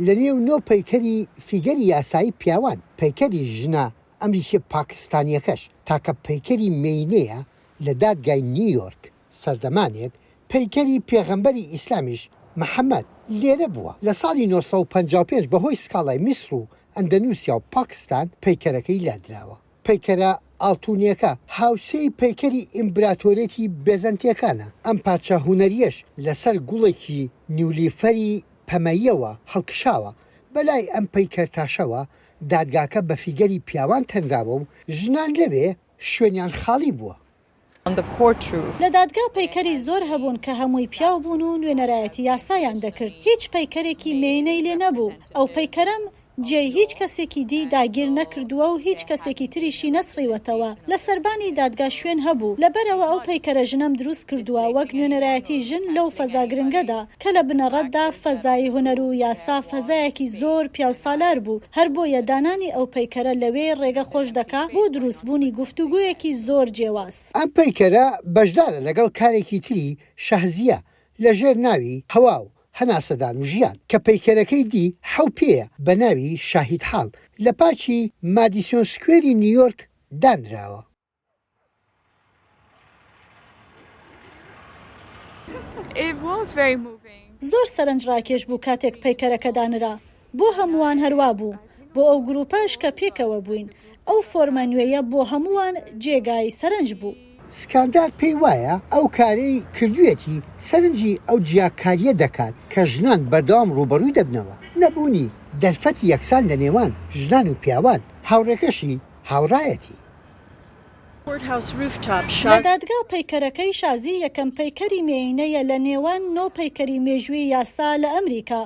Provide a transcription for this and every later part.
لە نێو نۆ پەیکەری فیگەری یاسایی پیاوان پەیکەری ژنە ئەمریکی پاکستانیەکەش تاکە پەیکەری مینەیە لە دادگای نیویۆرک سەردەمانێک پەیکەری پێغەمبەری ئیسلامیش محەممەد لێرە بووە لە ساڵی 1955 بەهۆی سکاڵای میسر و ئەندەنووسیا و پاکستان پەیکەرەکەی لادراوە. پەیکەرە ئاڵتونیەکە هاوسەی پەیکەری ئیمبراتۆرێتی بێزەنتیەکانە. ئەم پارچە هونەریەش لەسەر گوڵێکی نیولیفەری پەمەیەوە هەڵکشاوە. بەلای ئەم پەیکەرتاشەوە دادگاکە بە فیگەری پیاوان تەنراوە و ژنان لەوێ شوێنیان خاڵی بووە. لە دادگا پەیکەری زۆر هەبوون کە هەمووی پیاو بوون و نوێنەرایەتی یاسایان دەکرد. هیچ پەیکەرێکی مێینەی لێ نەبوو. ئەو پەیکەرم جێ هیچ کەسێکی دی داگیر نەکردووە و هیچ کەسێکی تریشی نەسڕیوەتەوە. لە سەربانی دادگا شوێن هەبوو. لەبەرەوە ئەو پەیکەرە ژنەم دروست کردووە وەک نوێنەرایەتی ژن لەو فەزا گرنگەدا کە لە بنەڕەتدا فەزای هونەر و یاسا فەزایەکی زۆر پیاوسالار بوو. هەر بۆیە دانانی ئەو پەیکەرە لەوێ ڕێگە خۆش دەکا بۆ دروستبوونی گفتوگویەکی زۆر جێواز. ئەم پەیکەرە بەشدارە لەگەڵ کارێکی تری شەهزیە لەژێر ناوی هەوا و هەناسەدان و ژیان کە پەیکەرەکەی دی حەو پێیە بە ناوی شاهید حاڵ لە پارکی مادیسۆن سکوێری نیویۆرک دانراوە. زۆر سەرنجڕاکێش بوو کاتێک پەیکەرەکە دانرا. بۆ هەمووان هەروە بوو. بۆ ئەو گروپەش کە پێکەوە بووین. ئەو فۆرمە نوێیە بۆ هەمووان جێگای سەرنج بوو. سکاندار پێی وایە ئەو کارەی کردوێتی سەرنجی ئەو جیاکاریە دەکات کە ژنان بەردەوام ڕوبەڕووی دەبنەوە. نەبوونی دەرفەتی یەکسان لە نێوان ژنان و پیاوان هاوڕێکەشی هاوڕایەتی. لە دادگا پەیکەرەکەی شازی یەکەم پەیکەری مێینەیە لە نێوان نۆ پەیکەری مێژووی یاسا لە ئەمریکا.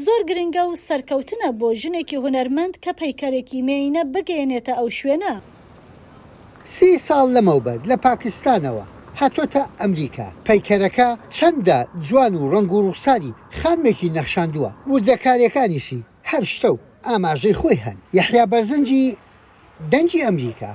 زۆر گرنگە و سەرکەوتنە بۆ ژنێکی هونەرمەند کە پەیکەرێکی مێینە بگەێنێتە ئەو شوێنە. 30 ساڵ لەمەوبەر لە پاکستانەوە هاتۆتە ئەمریکا. پەیکەرەکە چەندە جوان و ڕەنگ و ڕوخساری خانمێکی نەخشاندووە. وردەکاریەکانیشی هەر شتە و ئاماژەی خۆی هەن. یەحیا بەرزەنجی دەنگی ئەمریکا.